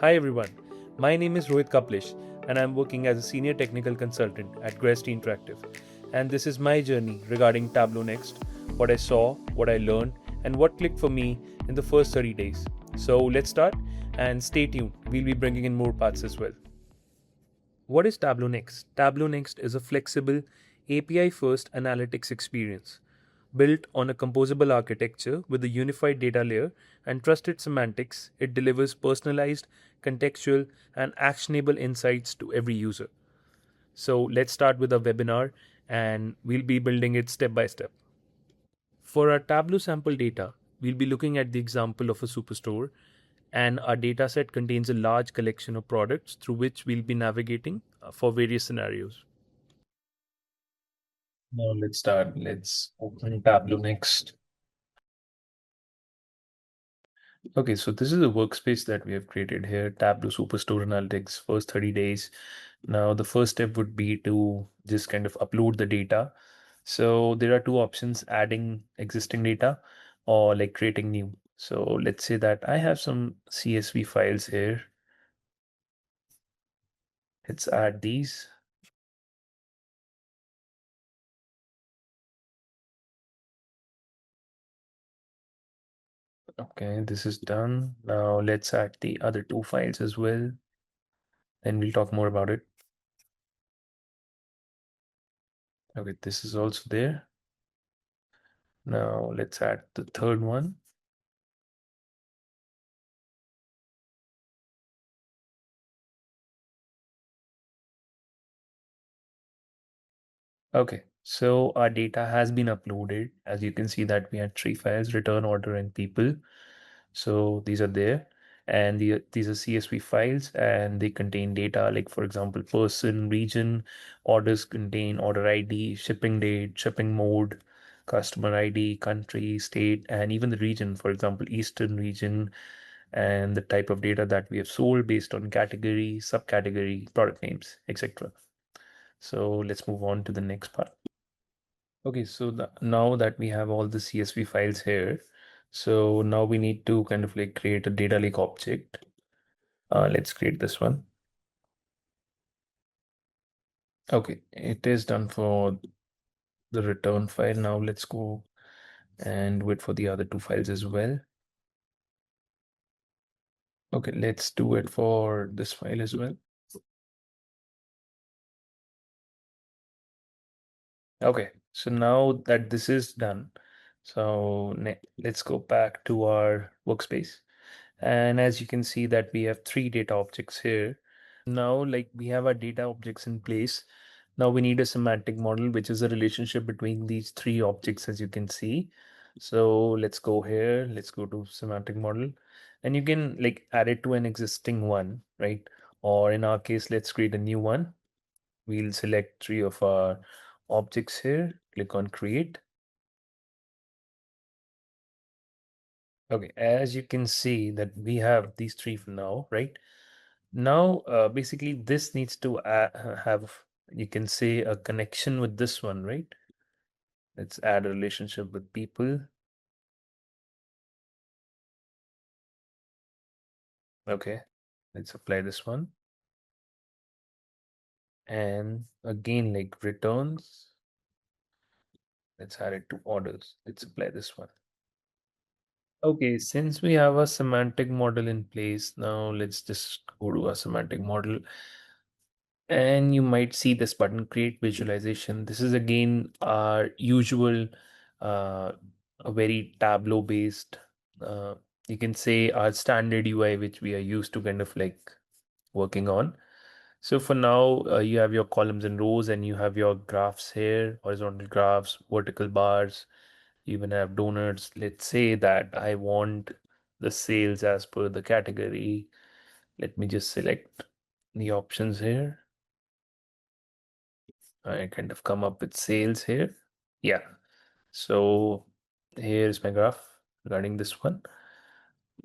Hi everyone, my name is Rohit Kaplish and I'm working as a senior technical consultant at Grest Interactive. And this is my journey regarding Tableau Next, what I saw, what I learned, and what clicked for me in the first 30 days. So let's start and stay tuned, we'll be bringing in more parts as well. What is Tableau Next? Tableau Next is a flexible API first analytics experience built on a composable architecture with a unified data layer and trusted semantics. It delivers personalized, contextual, and actionable insights to every user. So let's start with a webinar and we'll be building it step by step. For our Tableau sample data, we'll be looking at the example of a superstore, and our dataset contains a large collection of products through which we'll be navigating for various scenarios. Now let's start. Let's open Tableau Next. Okay, so this is a workspace that we have created here, Tableau Superstore Analytics, first 30 days. Now, the first step would be to just kind of upload the data. So there are two options, adding existing data or like creating new. So let's say that I have some CSV files here. Let's add these. Okay, this is done. Now let's add the other two files as well. Then we'll talk more about it. Okay, this is also there. Now let's add the third one. Okay, so our data has been uploaded. As you can see that we had three files, return, order, and people. So these are there. And these are CSV files and they contain data like, for example, person, region, orders contain order ID, shipping date, shipping mode, customer ID, country, state, and even the region, for example, Eastern region, and the type of data that we have sold based on category, subcategory, product names, etc. So let's move on to the next part. Okay, so now that we have all the CSV files here, so now we need to kind of like create a data lake object. Let's create this one. Okay, it is done for the return file. Now let's go and wait for the other two files as well. Okay, let's do it for this file as well. Okay, so now that this is done, so let's go back to our workspace. And as you can see that we have three data objects here. Now, like we have our data objects in place. Now we need a semantic model, which is a relationship between these three objects, as you can see. So let's go here, let's go to semantic model, and you can like add it to an existing one, right? Or in our case, let's create a new one. We'll select three of our objects here, click on create. Okay, as you can see that we have these three for now, right? Now, basically this needs to have, you can say, a connection with this one, right? Let's add a relationship with people. Okay, let's apply this one. And again, like returns, let's add it to orders. Let's apply this one. Okay, since we have a semantic model in place, now let's just go to a semantic model. And you might see this button, create visualization. This is again our usual, uh, a very Tableau based, uh, you can say our standard UI, which we are used to kind of like working on. So for now, you have your columns and rows, and you have your graphs here, horizontal graphs, vertical bars. You even have donuts. Let's say that I want the sales as per the category. Let me just select the options here. I kind of come up with sales here. Yeah. So here's my graph regarding this one.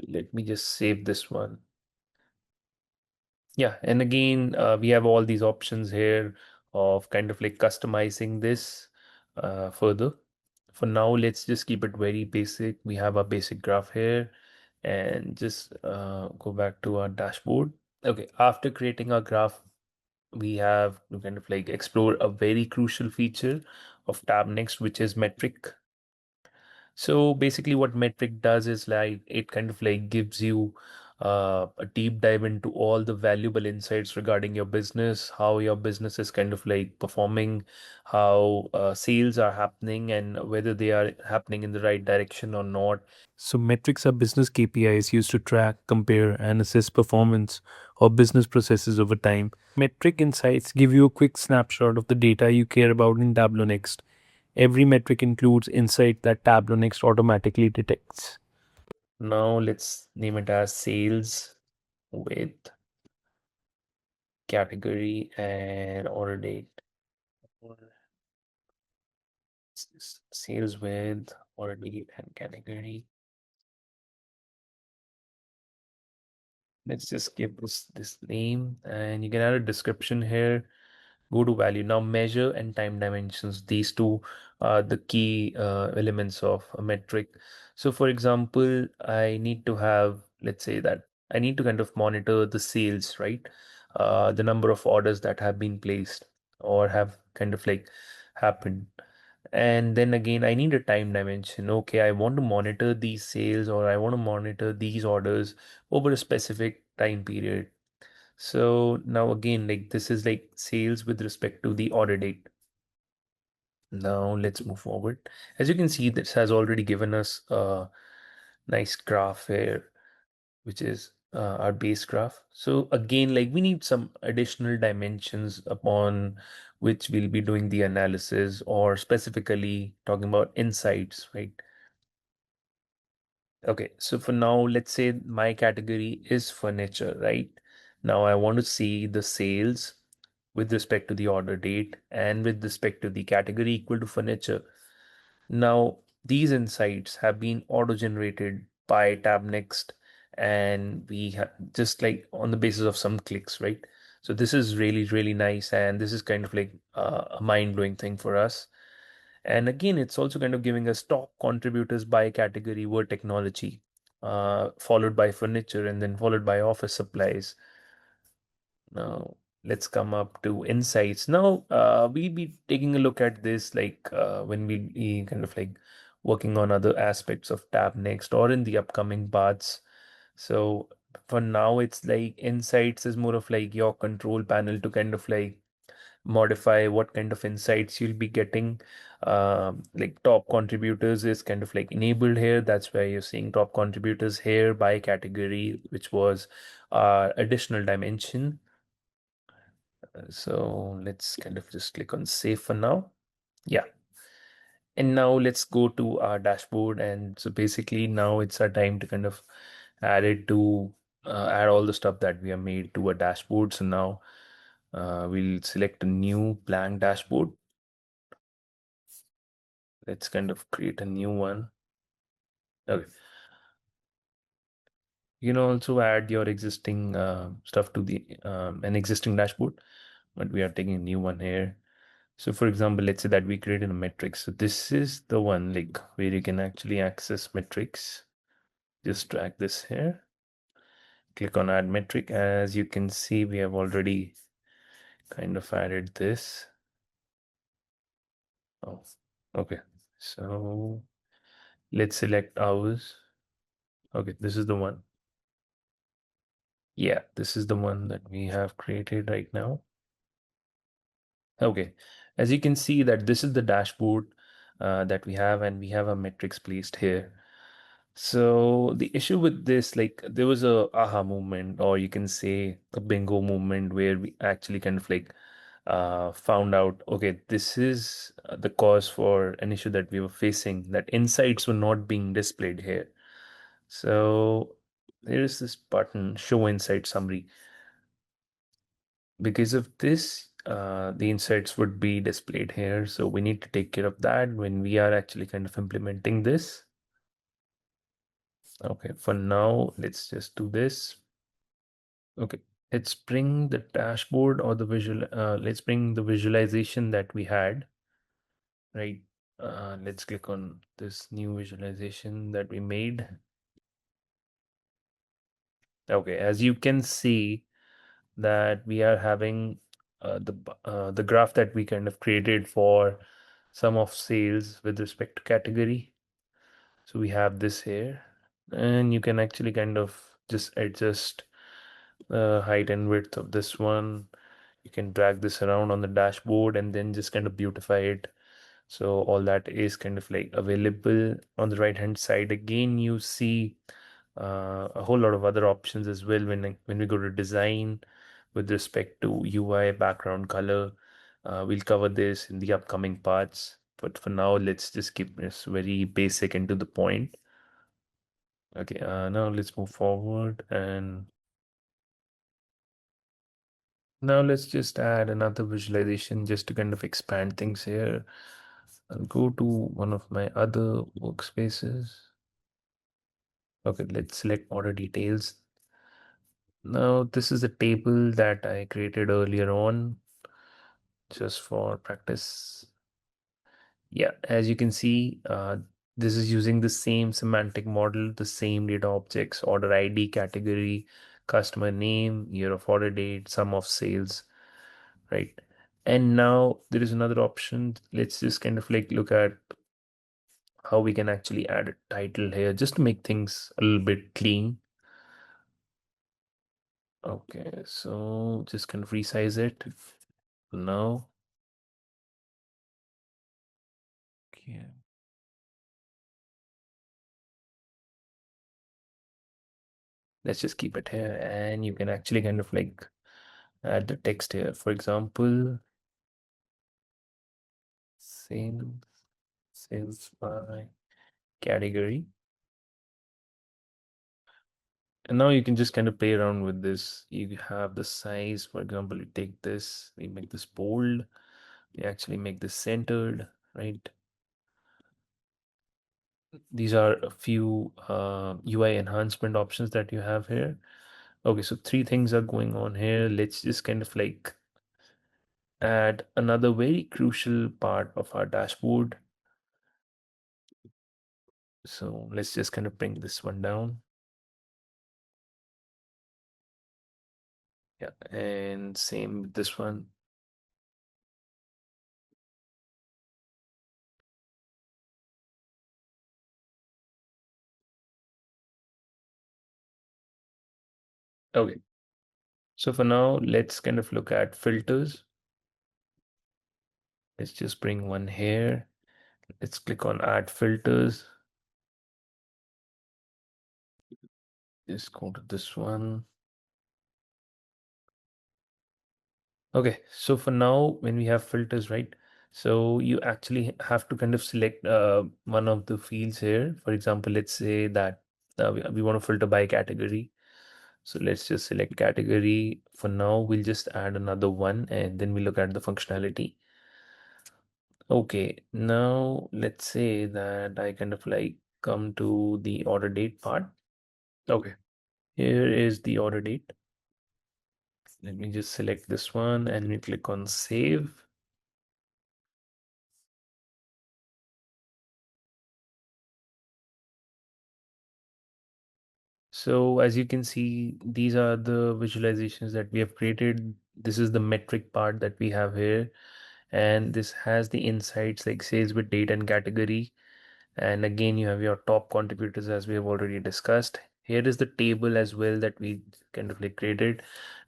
Let me just save this one. Yeah. And again, we have all these options here of kind of like customizing this further. For now, let's just keep it very basic. We have a basic graph here. and just go back to our dashboard. Okay, after creating our graph, we have to kind of like explore a very crucial feature of Tab Next, which is metric. So basically, what metric does is like it kind of like gives you a deep dive into all the valuable insights regarding your business, how your business is kind of like performing, how sales are happening, and whether they are happening in the right direction or not. So, metrics are business KPIs used to track, compare, and assess performance of business processes over time. Metric insights give you a quick snapshot of the data you care about in Tableau Next. Every metric includes insight that Tableau Next automatically detects. Now, let's name it as sales with category and order date. Or sales with order date and category. Let's just give this name, and you can add a description here. Go to value. Now measure and time dimensions. These two are the key elements of a metric. So for example, I need to have, let's say that I need to kind of monitor the sales, right? The number of orders that have been placed or have kind of like happened. And then again, I need a time dimension. Okay, I want to monitor these sales or I want to monitor these orders over a specific time period. So now again, like this is like sales with respect to the order date. Now let's move forward. As you can see, this has already given us a nice graph here, which is our base graph. So again, like we need some additional dimensions upon which we'll be doing the analysis or specifically talking about insights, right? Okay, so for now, let's say my category is furniture, right? Now I want to see the sales with respect to the order date and with respect to the category equal to furniture. Now, these insights have been auto-generated by Tab Next, and we have just like on the basis of some clicks, right? So this is really, really nice, and this is kind of like a mind-blowing thing for us. And again, it's also kind of giving us top contributors by category word technology, followed by furniture, and then followed by office supplies. Now, let's come up to insights. Now, we'll be taking a look at this like when we be kind of like working on other aspects of Tab Next or in the upcoming parts. So for now, it's like insights is more of like your control panel to kind of like modify what kind of insights you'll be getting. Like top contributors is kind of like enabled here. That's where you're seeing top contributors here by category, which was additional dimension. So let's kind of just click on save for now. Yeah. And now let's go to our dashboard. And so basically now it's our time to kind of add it to add all the stuff that we have made to a dashboard. So now we'll select a new blank dashboard. Let's kind of create a new one. Okay. You can also add your existing stuff to the an existing dashboard, but we are taking a new one here. So for example, let's say that we created a metrics. So this is the one like where you can actually access metrics. Just drag this here, click on add metric. As you can see, we have already kind of added this. Oh, okay. So let's select ours. Okay, this is the one. Yeah, this is the one that we have created right now. Okay, as you can see that this is the dashboard that we have and we have our metrics placed here. So the issue with this, like there was a aha moment, or you can say a bingo moment where we actually kind of like found out, okay, this is the cause for an issue that we were facing, that insights were not being displayed here. So there is this button, show insight summary. Because of this, the insights would be displayed here. So we need to take care of that when we are actually kind of implementing this. Okay, for now, let's just do this. Okay, let's bring the dashboard or the let's bring the visualization that we had, right? Let's click on this new visualization that we made. Okay, as you can see that we are having the graph that we kind of created for sum of sales with respect to category. So we have this here, and you can actually kind of just adjust the height and width of this one. You can drag this around on the dashboard and then just kind of beautify it. So all that is kind of like available on the right hand side. Again, you see a whole lot of other options as well when we go to design with respect to UI, background color. We'll cover this in the upcoming parts. But for now, let's just keep this very basic and to the point. Okay, now let's move forward, and now let's just add another visualization just to kind of expand things here. I'll go to one of my other workspaces. Okay, let's select order details. Now, this is a table that I created earlier on just for practice. Yeah, as you can see, this is using the same semantic model, the same data objects, order ID, category, customer name, year of order date, sum of sales, right? And now there is another option. Let's just kind of like look at how we can actually add a title here just to make things a little bit clean. Okay, so just kind of resize it now. Okay. Let's just keep it here, and you can actually kind of like add the text here. For example, sales, sales by category. And now you can just kind of play around with this. You have the size, for example, you take this, we make this bold, we actually make this centered, right? These are a few UI enhancement options that you have here. Okay, so three things are going on here. Let's just kind of like add another very crucial part of our dashboard. So let's just kind of bring this one down. Yeah, and same with this one. Okay, so for now, let's kind of look at filters. Let's just bring one here. Let's click on add filters. Just go to this one. Okay, so for now, when we have filters, right? So you actually have to kind of select one of the fields here. For example, let's say that we want to filter by category. So let's just select category. For now, we'll just add another one and then we look at the functionality. Okay, now let's say that I kind of like come to the order date part. Okay, here is the order date. Let me just select this one and we click on save. So as you can see, these are the visualizations that we have created. This is the metric part that we have here. And this has the insights like sales with date and category. And again, you have your top contributors as we have already discussed. Here is the table as well that we kind of like created.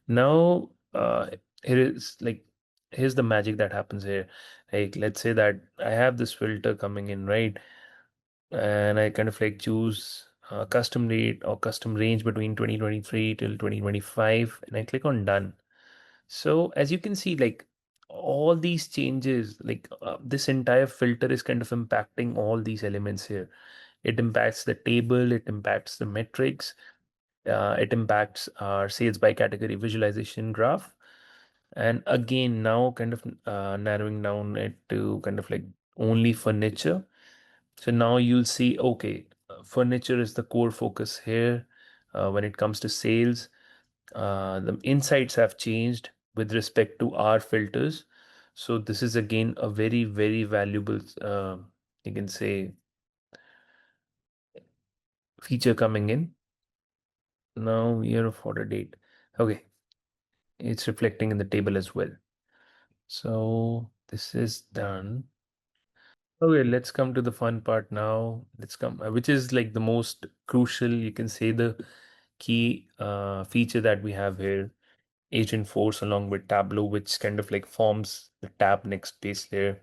Now, here is like, here's the magic that happens here. Like, let's say that I have this filter coming in, right? And I kind of like choose custom rate or custom range between 2023 till 2025, and I click on done. So as you can see, like all these changes, like this entire filter is kind of impacting all these elements here. It impacts the table, it impacts the metrics, it impacts our sales by category visualization graph. And again, now kind of narrowing down it to kind of like only furniture. So now you'll see, okay, furniture is the core focus here when it comes to sales. The insights have changed with respect to our filters. So this is again a very, very valuable, you can say, feature coming in. Now year of order date. Okay, it's reflecting in the table as well. So this is done. Okay, let's come to the fun part now. Let's come, which is like the most crucial, you can say the key feature that we have here, Agent Force along with Tableau, which kind of like forms the tab next base layer.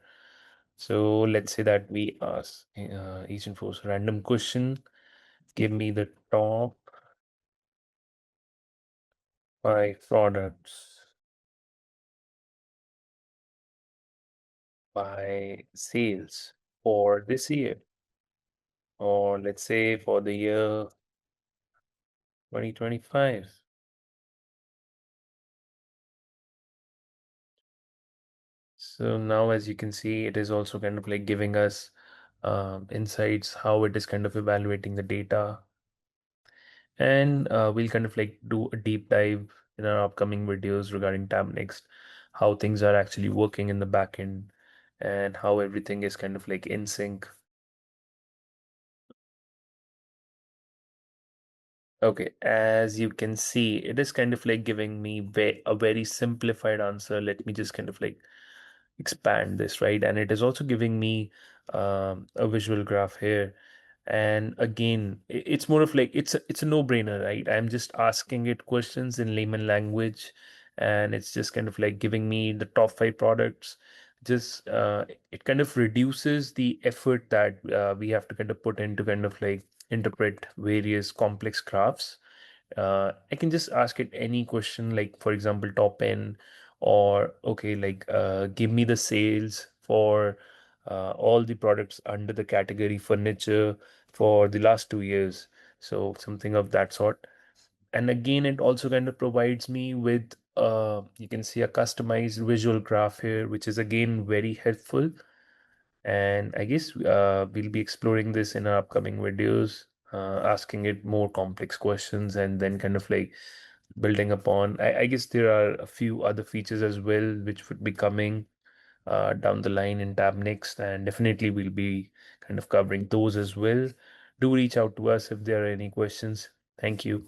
So let's say that we ask Agent Force random question, give me the top 5 products by sales for this year, or let's say for the year 2025. So now, as you can see, it is also kind of like giving us insights, how it is kind of evaluating the data. And we'll kind of like do a deep dive in our upcoming videos regarding Tab Next, how things are actually working in the backend and how everything is kind of like in sync. Okay, as you can see, it is kind of like giving me a very simplified answer. Let me just kind of like expand this, right? And it is also giving me a visual graph here. And again, it's more of like it's a no-brainer, right? I'm just asking it questions in layman language, and it's just kind of like giving me the top 5 products. Just it kind of reduces the effort that we have to kind of put into kind of like interpret various complex graphs. I can just ask it any question, like for example, top N, or okay, like give me the sales for all the products under the category furniture for the last 2 years. So something of that sort. And again, it also kind of provides me with you can see a customized visual graph here, which is again very helpful. And I guess we'll be exploring this in our upcoming videos, asking it more complex questions and then kind of like building upon. I guess there are a few other features as well which would be coming down the line in Tab Next, and definitely we'll be kind of covering those as well. Do reach out to us if there are any questions. Thank you.